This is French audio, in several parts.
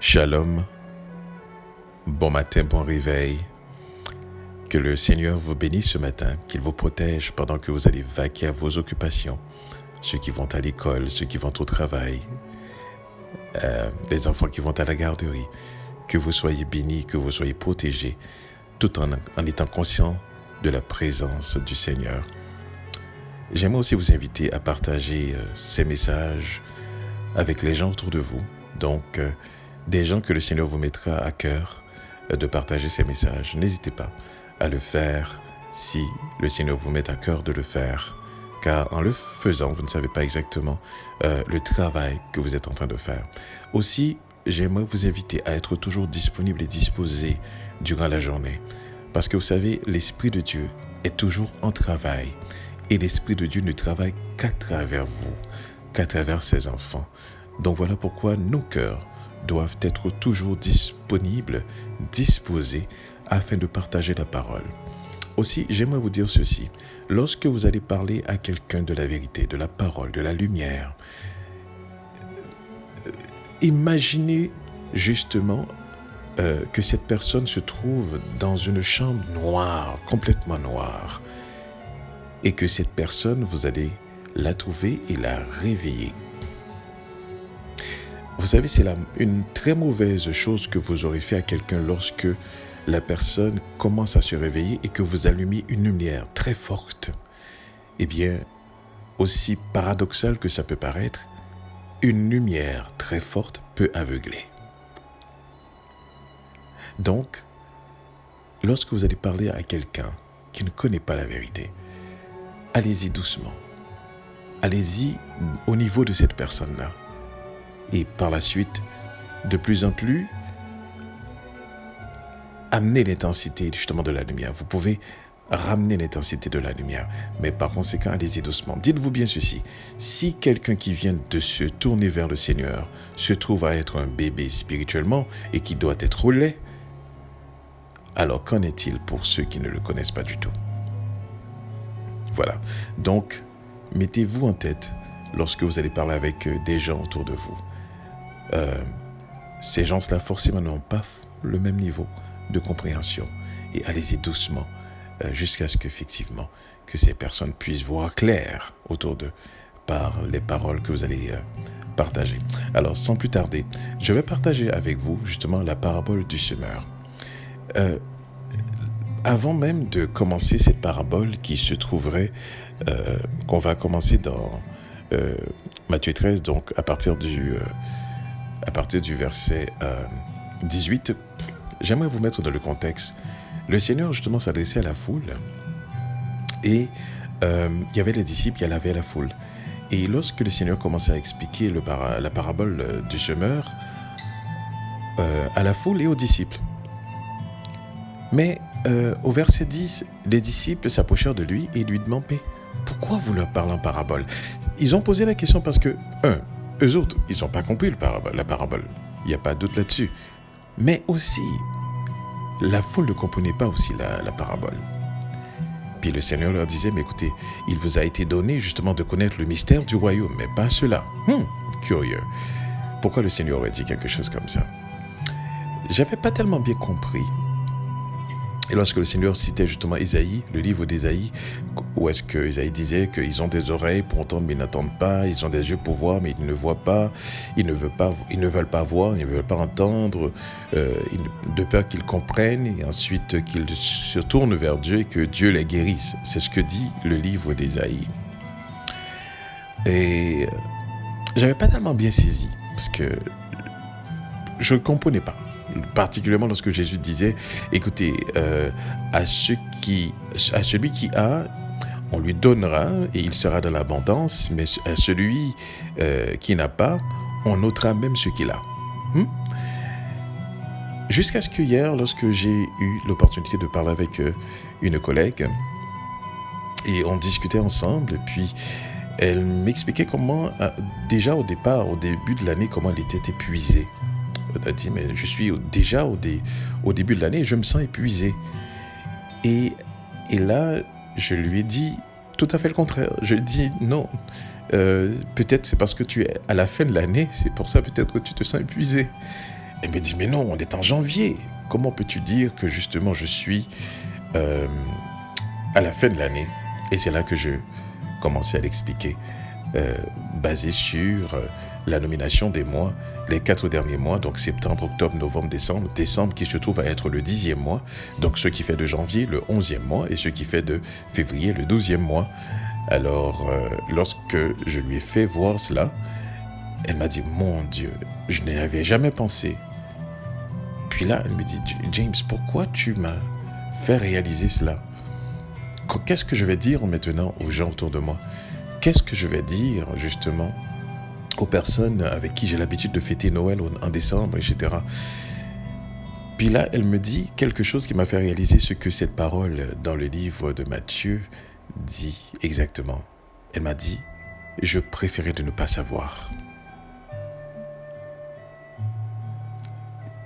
Shalom, bon matin, bon réveil. Que le Seigneur vous bénisse ce matin, qu'il vous protège pendant que vous allez vaquer à vos occupations. Ceux qui vont à l'école, ceux qui vont au travail, les enfants qui vont à la garderie. Que vous soyez bénis, que vous soyez protégés, tout en étant conscient de la présence du Seigneur. J'aimerais aussi vous inviter à partager ces messages avec les gens autour de vous. Donc, des gens que le Seigneur vous mettra à cœur de partager ces messages. N'hésitez pas à le faire si le Seigneur vous met à cœur de le faire. Car en le faisant, vous ne savez pas exactement le travail que vous êtes en train de faire. Aussi, j'aimerais vous inviter à être toujours disponible et disposé durant la journée. Parce que vous savez, l'Esprit de Dieu est toujours en travail. Et l'Esprit de Dieu ne travaille qu'à travers vous, qu'à travers ses enfants. Donc voilà pourquoi nos cœurs doivent être toujours disponibles, disposés, afin de partager la parole. Aussi, j'aimerais vous dire ceci. Lorsque vous allez parler à quelqu'un de la vérité, de la parole, de la lumière, imaginez justement que cette personne se trouve dans une chambre noire, complètement noire, et que cette personne, vous allez la trouver et la réveiller. Vous savez, c'est une très mauvaise chose que vous aurez fait à quelqu'un lorsque la personne commence à se réveiller et que vous allumez une lumière très forte. Eh bien, aussi paradoxal que ça peut paraître, une lumière très forte peut aveugler. Donc, lorsque vous allez parler à quelqu'un qui ne connaît pas la vérité, allez-y doucement. Allez-y au niveau de cette personne-là. Et par la suite, de plus en plus, amener l'intensité justement de la lumière. Vous pouvez ramener l'intensité de la lumière. Mais par conséquent, allez-y doucement. Dites-vous bien ceci. Si quelqu'un qui vient de se tourner vers le Seigneur se trouve à être un bébé spirituellement et qui doit être au lait, alors qu'en est-il pour ceux qui ne le connaissent pas du tout? Voilà. Donc, mettez-vous en tête lorsque vous allez parler avec des gens autour de vous. Ces gens-là forcément n'ont pas le même niveau de compréhension. Et allez-y doucement jusqu'à ce qu'effectivement que ces personnes puissent voir clair autour d'eux par les paroles que vous allez partager. Alors, sans plus tarder, je vais partager avec vous justement la parabole du semeur. Avant même de commencer cette parabole qui se trouverait, qu'on va commencer dans Matthieu 13, donc à partir du verset 18, j'aimerais vous mettre dans le contexte. Le Seigneur justement s'adressait à la foule et il y avait les disciples, il y avait la foule. Et lorsque le Seigneur commençait à expliquer la parabole du semeur à la foule et aux disciples. Mais au verset 10, les disciples s'approchèrent de lui et lui demandaient « Pourquoi vous leur parlez en parabole ?» Ils ont posé la question parce que, eux autres, ils n'ont pas compris la parabole. Il n'y a pas de doute là-dessus. Mais aussi, la foule ne comprenait pas aussi la parabole. Puis le Seigneur leur disait, mais écoutez, il vous a été donné justement de connaître le mystère du royaume, mais pas cela. Curieux. Pourquoi le Seigneur aurait dit quelque chose comme ça? J'avais pas tellement bien compris. Et lorsque le Seigneur citait justement Isaïe, le livre d'Isaïe, où est-ce que Isaïe disait qu'ils ont des oreilles pour entendre mais ils n'entendent pas, ils ont des yeux pour voir mais ils ne voient pas, ils ne veulent pas voir, ils ne veulent pas entendre, de peur qu'ils comprennent et ensuite qu'ils se tournent vers Dieu et que Dieu les guérisse. C'est ce que dit le livre d'Isaïe. Et j'avais pas tellement bien saisi parce que je ne comprenais pas. Particulièrement lorsque Jésus disait, écoutez, à celui qui a, on lui donnera et il sera dans l'abondance, mais à celui qui n'a pas, on ôtera même ce qu'il a. Jusqu'à ce que hier, lorsque j'ai eu l'opportunité de parler avec une collègue, et on discutait ensemble, et puis elle m'expliquait comment, déjà au début de l'année, comment elle était épuisée. Elle a dit, mais je suis déjà au début de l'année, je me sens épuisé. Et là, je lui ai dit tout à fait le contraire. Je lui ai dit, non, peut-être c'est parce que tu es à la fin de l'année, c'est pour ça peut-être que tu te sens épuisé. Elle me dit, mais non, on est en janvier. Comment peux-tu dire que justement je suis à la fin de l'année? Et c'est là que je commençais à l'expliquer, basé sur la nomination des mois, les 4 derniers mois, donc septembre, octobre, novembre, décembre. Décembre qui se trouve à être le 10e mois, donc ce qui fait de janvier le 11e mois et ce qui fait de février le 12e mois. Alors, lorsque je lui ai fait voir cela, elle m'a dit, mon Dieu, je n'y avais jamais pensé. Puis là, elle me dit, James, pourquoi tu m'as fait réaliser cela? Qu'est-ce que je vais dire maintenant aux gens autour de moi? Qu'est-ce que je vais dire justement aux personnes avec qui j'ai l'habitude de fêter Noël en décembre, etc. Puis là, elle me dit quelque chose qui m'a fait réaliser ce que cette parole dans le livre de Matthieu dit exactement. Elle m'a dit, je préférais de ne pas savoir.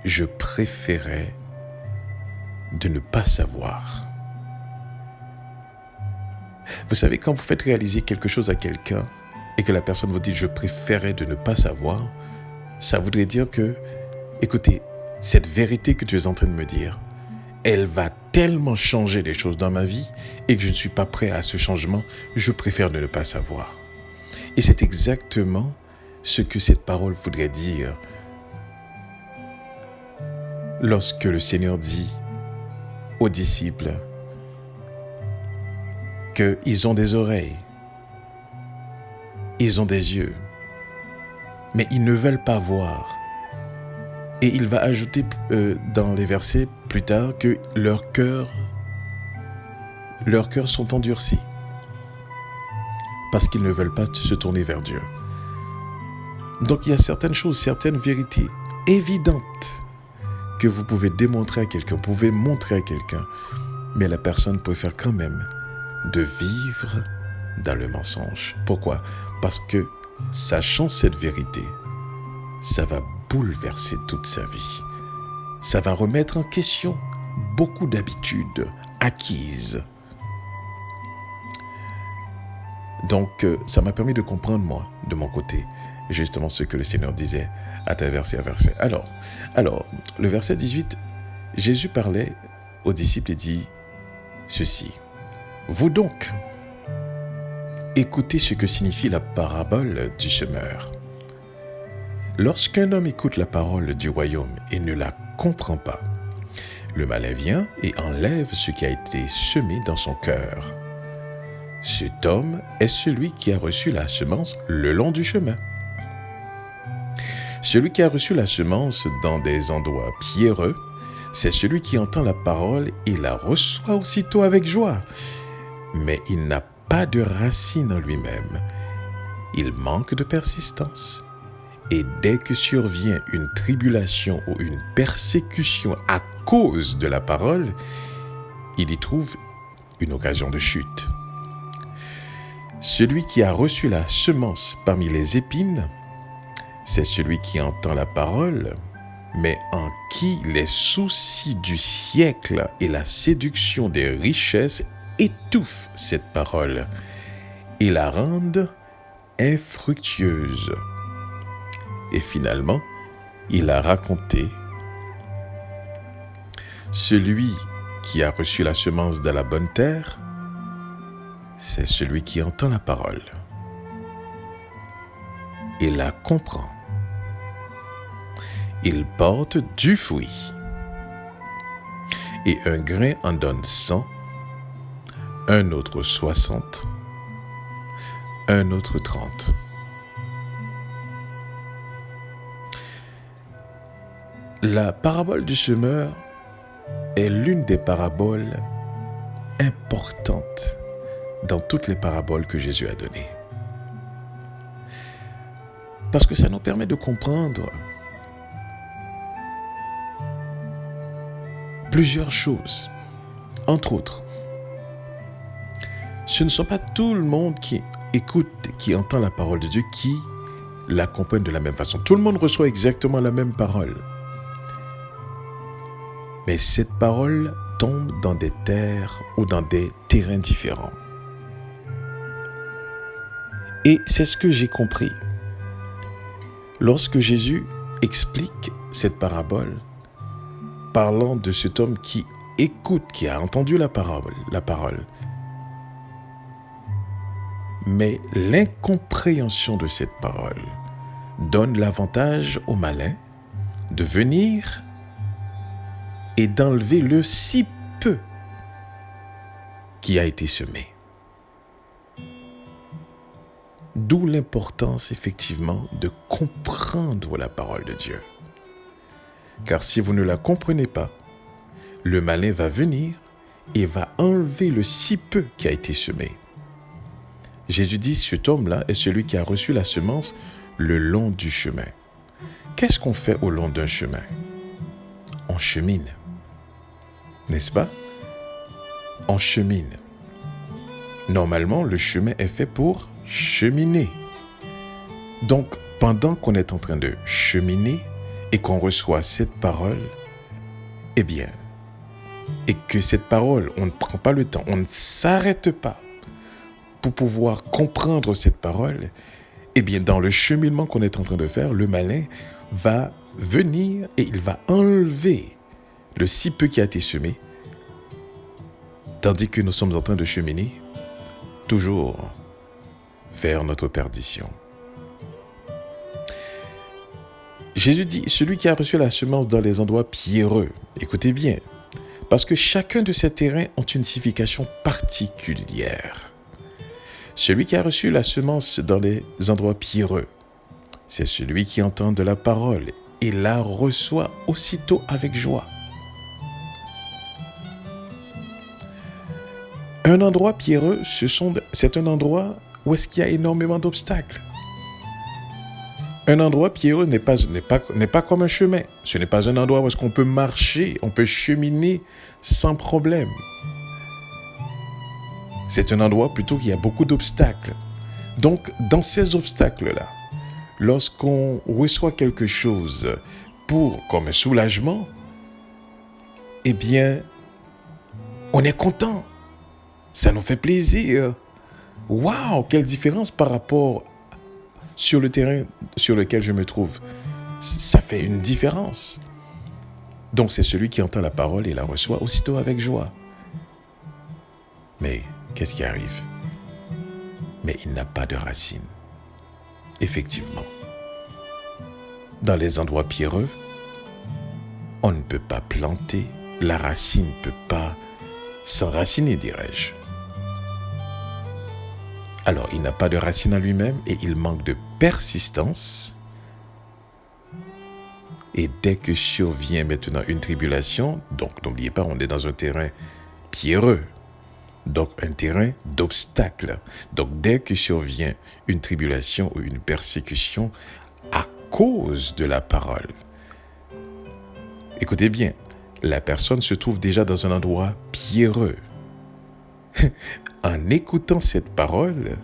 Je préférais de ne pas savoir. Vous savez, quand vous faites réaliser quelque chose à quelqu'un et que la personne vous dit « je préférais de ne pas savoir », ça voudrait dire que, écoutez, cette vérité que tu es en train de me dire, elle va tellement changer les choses dans ma vie et que je ne suis pas prêt à ce changement, je préfère de ne pas savoir. Et c'est exactement ce que cette parole voudrait dire lorsque le Seigneur dit aux disciples qu'ils ont des oreilles, ils ont des yeux, mais ils ne veulent pas voir. Et il va ajouter dans les versets plus tard que leurs cœurs sont endurcis parce qu'ils ne veulent pas se tourner vers Dieu. Donc il y a certaines choses, certaines vérités évidentes que vous pouvez démontrer à quelqu'un, vous pouvez montrer à quelqu'un, mais la personne préfère quand même de vivre dans le mensonge. Pourquoi? Parce que, sachant cette vérité, ça va bouleverser toute sa vie. Ça va remettre en question beaucoup d'habitudes acquises. Donc, ça m'a permis de comprendre, moi, de mon côté, justement ce que le Seigneur disait à travers ces versets. Alors, le verset 18, Jésus parlait aux disciples et dit ceci. Vous donc, écoutez ce que signifie la parabole du semeur. Lorsqu'un homme écoute la parole du royaume et ne la comprend pas, le malin vient et enlève ce qui a été semé dans son cœur. Cet homme est celui qui a reçu la semence le long du chemin. Celui qui a reçu la semence dans des endroits pierreux, c'est celui qui entend la parole et la reçoit aussitôt avec joie. Mais il n'a pas de racine en lui-même. Il manque de persistance. Et dès que survient une tribulation ou une persécution à cause de la parole, il y trouve une occasion de chute. Celui qui a reçu la semence parmi les épines, c'est celui qui entend la parole, mais en qui les soucis du siècle et la séduction des richesses étouffent cette parole et la rendent infructueuse. Et finalement, il a raconté celui qui a reçu la semence de la bonne terre, c'est celui qui entend la parole et la comprend. Il porte du fruit. Et un grain en donne 100, un autre 60, un autre 30. La parabole du semeur est l'une des paraboles importantes dans toutes les paraboles que Jésus a données. Parce que ça nous permet de comprendre plusieurs choses. Entre autres, ce ne sont pas tout le monde qui écoute, qui entend la parole de Dieu, qui la comprennent de la même façon. Tout le monde reçoit exactement la même parole. Mais cette parole tombe dans des terres ou dans des terrains différents. Et c'est ce que j'ai compris. Lorsque Jésus explique cette parabole parlant de cet homme qui écoute, qui a entendu la parole. Mais l'incompréhension de cette parole donne l'avantage au malin de venir et d'enlever le si peu qui a été semé. D'où l'importance, effectivement, de comprendre la parole de Dieu. Car si vous ne la comprenez pas, le malin va venir et va enlever le si peu qui a été semé. Jésus dit, cet homme-là est celui qui a reçu la semence le long du chemin. Qu'est-ce qu'on fait au long d'un chemin? On chemine. N'est-ce pas? On chemine. Normalement, le chemin est fait pour cheminer. Donc, pendant qu'on est en train de cheminer et qu'on reçoit cette parole, eh bien, et que cette parole, on ne prend pas le temps, on ne s'arrête pas pour pouvoir comprendre cette parole, eh bien, dans le cheminement qu'on est en train de faire, le malin va venir et il va enlever le si peu qui a été semé, tandis que nous sommes en train de cheminer toujours vers notre perdition. Jésus dit, celui qui a reçu la semence dans les endroits pierreux, écoutez bien, parce que chacun de ces terrains ont une signification particulière. Celui qui a reçu la semence dans les endroits pierreux, c'est celui qui entend de la parole et la reçoit aussitôt avec joie. Un endroit pierreux, c'est un endroit où est-ce qu'il y a énormément d'obstacles. Un endroit pierreux n'est pas comme un chemin. Ce n'est pas un endroit où est-ce qu'on peut marcher, on peut cheminer sans problème. C'est un endroit plutôt où il y a beaucoup d'obstacles. Donc, dans ces obstacles-là, lorsqu'on reçoit quelque chose comme un soulagement, eh bien, on est content. Ça nous fait plaisir. Waouh, quelle différence par rapport sur le terrain sur lequel je me trouve. Ça fait une différence. Donc, c'est celui qui entend la parole et la reçoit aussitôt avec joie. Mais qu'est-ce qui arrive? Mais il n'a pas de racines. Effectivement. Dans les endroits pierreux, on ne peut pas planter, la racine ne peut pas s'enraciner, dirais-je. Alors, il n'a pas de racine en lui-même et il manque de persistance. Et dès que survient maintenant une tribulation, donc n'oubliez pas, on est dans un terrain pierreux, donc un terrain d'obstacles. Donc dès que survient une tribulation ou une persécution à cause de la parole, écoutez bien, la personne se trouve déjà dans un endroit pierreux. En écoutant cette parole,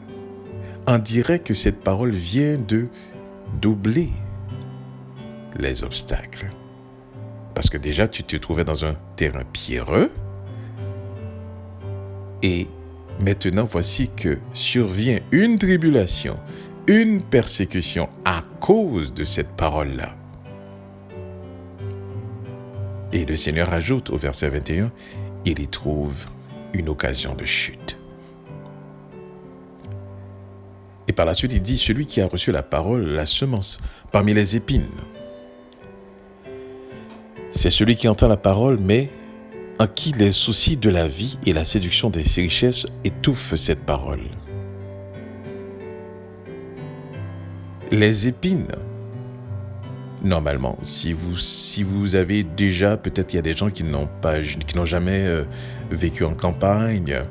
on dirait que cette parole vient de doubler les obstacles. Parce que déjà, tu te trouvais dans un terrain pierreux. Et maintenant, voici que survient une tribulation, une persécution à cause de cette parole-là. Et le Seigneur ajoute au verset 21, il y trouve une occasion de chute. Et par la suite, il dit, celui qui a reçu la parole, la semence, parmi les épines. C'est celui qui entend la parole, mais en qui les soucis de la vie et la séduction des richesses étouffent cette parole. Les épines, normalement, si vous avez déjà, peut-être il y a des gens qui n'ont jamais vécu en campagne.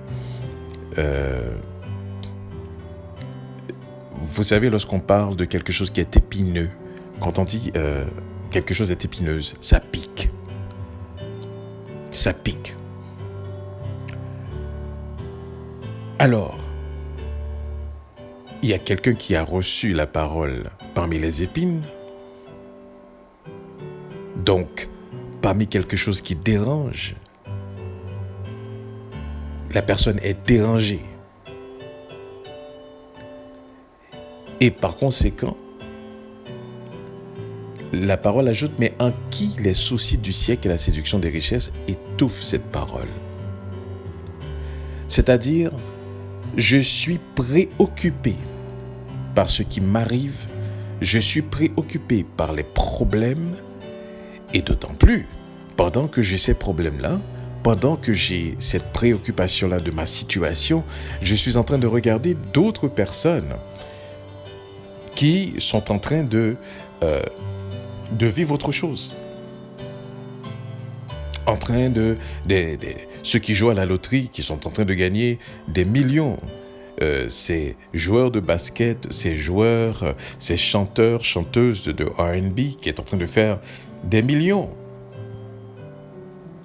Vous savez, lorsqu'on parle de quelque chose qui est épineux, quand on dit quelque chose est épineuse, ça pique. Ça pique. Alors, il y a quelqu'un qui a reçu la parole parmi les épines. Donc, parmi quelque chose qui dérange, la personne est dérangée. Et par conséquent, La parole ajoute, mais en qui les soucis du siècle et la séduction des richesses étouffent cette parole. C'est-à-dire, je suis préoccupé par ce qui m'arrive, je suis préoccupé par les problèmes, et d'autant plus, pendant que j'ai ces problèmes-là, pendant que j'ai cette préoccupation-là de ma situation, je suis en train de regarder d'autres personnes qui sont en train de vivre autre chose. En train ceux qui jouent à la loterie, qui sont en train de gagner des millions. Ces joueurs de basket, ces joueurs, ces chanteurs, chanteuses de R&B qui est en train de faire des millions.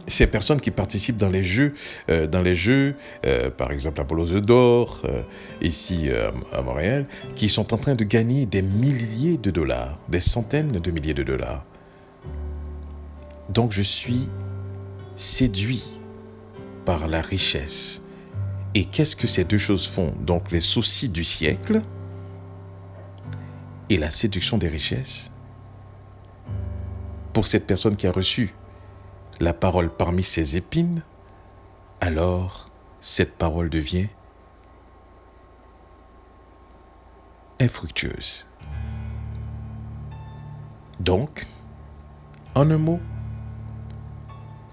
Ces personnes qui participent dans les jeux, par exemple à Polo d'Or, ici à Montréal, qui sont en train de gagner des milliers de dollars, des centaines de milliers de dollars. Donc je suis séduit par la richesse. Et qu'est-ce que ces deux choses font? Donc les soucis du siècle et la séduction des richesses. Pour cette personne qui a reçu la parole parmi ses épines, alors cette parole devient infructueuse. Donc, en un mot,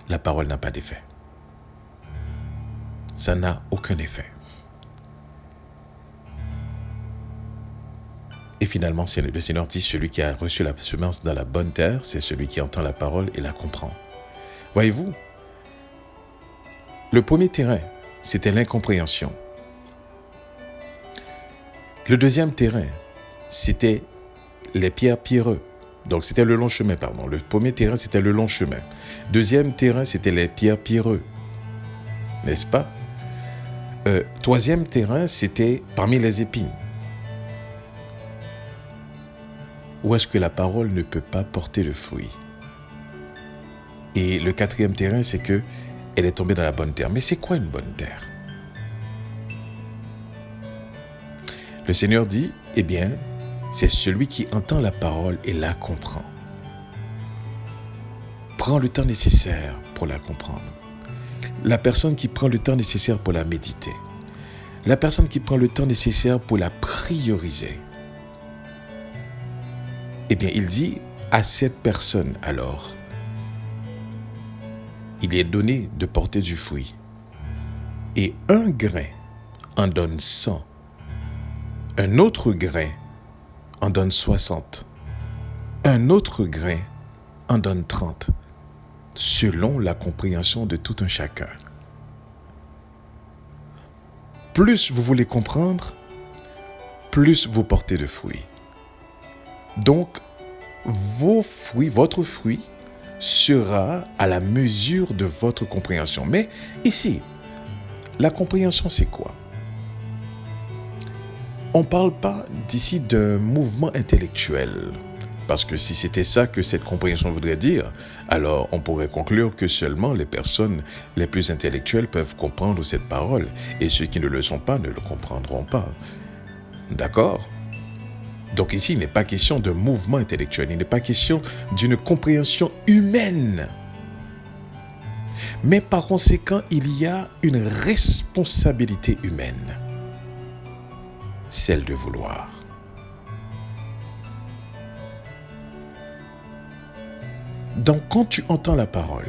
la parole n'a pas d'effet. Ça n'a aucun effet. Et finalement, le Seigneur dit, celui qui a reçu la semence dans la bonne terre, c'est celui qui entend la parole et la comprend. Voyez-vous, le premier terrain, c'était l'incompréhension. Le deuxième terrain, c'était les pierreux. Donc, c'était le long chemin, pardon. Le premier terrain, c'était le long chemin. Deuxième terrain, c'était les pierreux. N'est-ce pas? Troisième terrain, c'était parmi les épines. Où est-ce que la parole ne peut pas porter de fruit? Et le quatrième terrain, c'est que elle est tombée dans la bonne terre. Mais c'est quoi une bonne terre? Le Seigneur dit, eh bien, c'est celui qui entend la parole et la comprend. Prends le temps nécessaire pour la comprendre. La personne qui prend le temps nécessaire pour la méditer. La personne qui prend le temps nécessaire pour la prioriser. Eh bien, il dit à cette personne alors, il est donné de porter du fruit. Et un grain en donne 100. Un autre grain en donne 60. Un autre grain en donne 30. Selon la compréhension de tout un chacun. Plus vous voulez comprendre, plus vous portez de fruits. Donc, votre fruit sera à la mesure de votre compréhension. Mais ici, la compréhension, c'est quoi? On ne parle pas d'ici d'un mouvement intellectuel. Parce que si c'était ça que cette compréhension voudrait dire, alors on pourrait conclure que seulement les personnes les plus intellectuelles peuvent comprendre cette parole, et ceux qui ne le sont pas ne le comprendront pas. D'accord? Donc ici, il n'est pas question de mouvement intellectuel, il n'est pas question d'une compréhension humaine. Mais par conséquent, il y a une responsabilité humaine, celle de vouloir. Donc quand tu entends la parole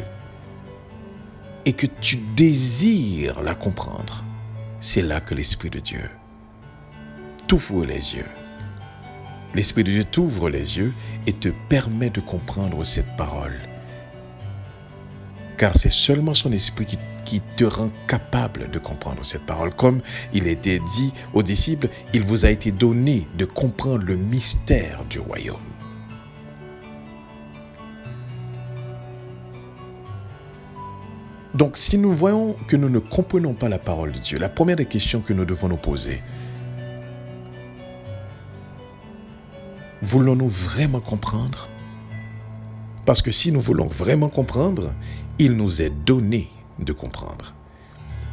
et que tu désires la comprendre, c'est là que l'Esprit de Dieu t'ouvre les yeux. L'Esprit de Dieu t'ouvre les yeux et te permet de comprendre cette parole. Car c'est seulement son Esprit qui te rend capable de comprendre cette parole. Comme il a été dit aux disciples, il vous a été donné de comprendre le mystère du royaume. Donc, si nous voyons que nous ne comprenons pas la parole de Dieu, la première des questions que nous devons nous poser, voulons-nous vraiment comprendre? Parce que si nous voulons vraiment comprendre, il nous est donné de comprendre.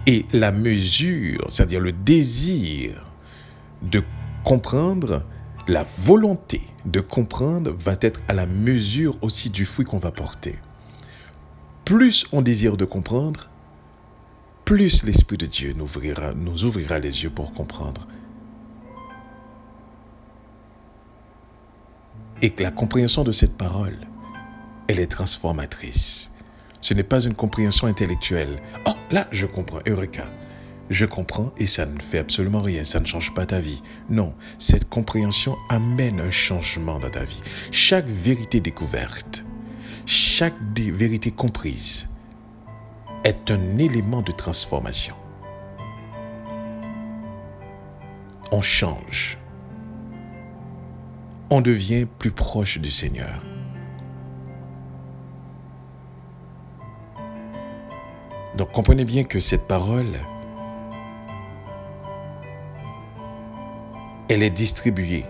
Et la mesure, c'est-à-dire le désir de comprendre, La volonté de comprendre va être à la mesure aussi du fruit qu'on va porter. Plus on désire de comprendre, plus l'Esprit de Dieu nous ouvrira les yeux pour comprendre. Et que la compréhension de cette parole, elle est transformatrice. Ce n'est pas une compréhension intellectuelle. Oh, là, je comprends, Eureka. Je comprends et ça ne fait absolument rien, ça ne change pas ta vie. Non, cette compréhension amène un changement dans ta vie. Chaque vérité découverte, chaque vérité comprise est un élément de transformation. On change. On devient plus proche du Seigneur. Donc comprenez bien que cette parole, elle est distribuée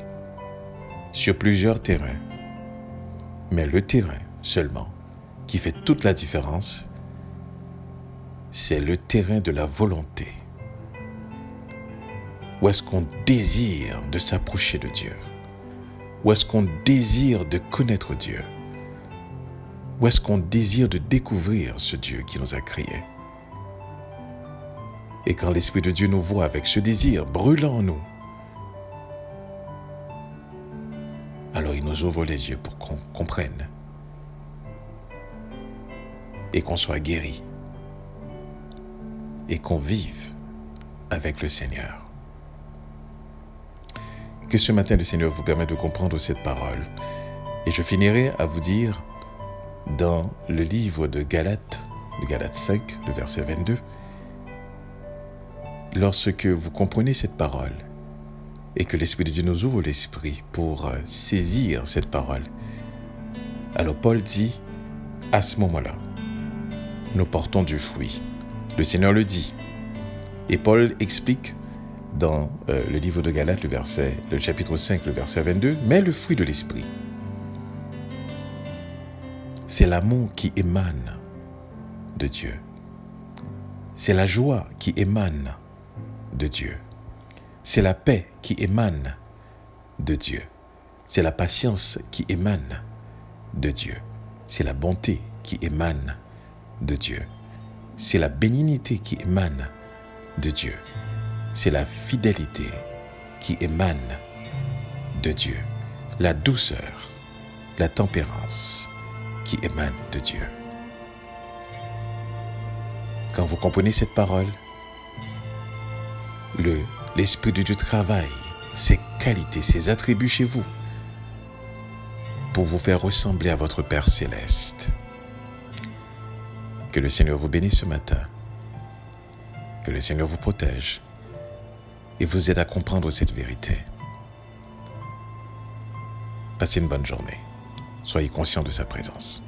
sur plusieurs terrains. Mais le terrain seulement qui fait toute la différence, c'est le terrain de la volonté. Où est-ce qu'on désire de s'approcher de Dieu? Où est-ce qu'on désire de connaître Dieu? Où est-ce qu'on désire de découvrir ce Dieu qui nous a créés? Et quand l'Esprit de Dieu nous voit avec ce désir brûlant en nous, alors il nous ouvre les yeux pour qu'on comprenne et qu'on soit guéri et qu'on vive avec le Seigneur. Que ce matin, le Seigneur vous permette de comprendre cette parole. Et je finirai à vous dire, dans le livre de Galates 5, le verset 22, lorsque vous comprenez cette parole et que l'Esprit de Dieu nous ouvre l'esprit pour saisir cette parole, alors Paul dit, à ce moment-là, nous portons du fruit. Le Seigneur le dit. Et Paul explique dans le livre de Galates, le chapitre 5, le verset 22, mais le fruit de l'esprit, c'est l'amour qui émane de Dieu. C'est la joie qui émane de Dieu. C'est la paix qui émane de Dieu. C'est la patience qui émane de Dieu. C'est la bonté qui émane de Dieu. C'est la bénignité qui émane de Dieu. C'est la fidélité qui émane de Dieu. La douceur, la tempérance qui émane de Dieu. Quand vous comprenez cette parole, l'Esprit de Dieu travaille ses qualités, ses attributs chez vous pour vous faire ressembler à votre Père céleste. Que le Seigneur vous bénisse ce matin. Que le Seigneur vous protège et vous aide à comprendre cette vérité. Passez une bonne journée. Soyez conscient de sa présence.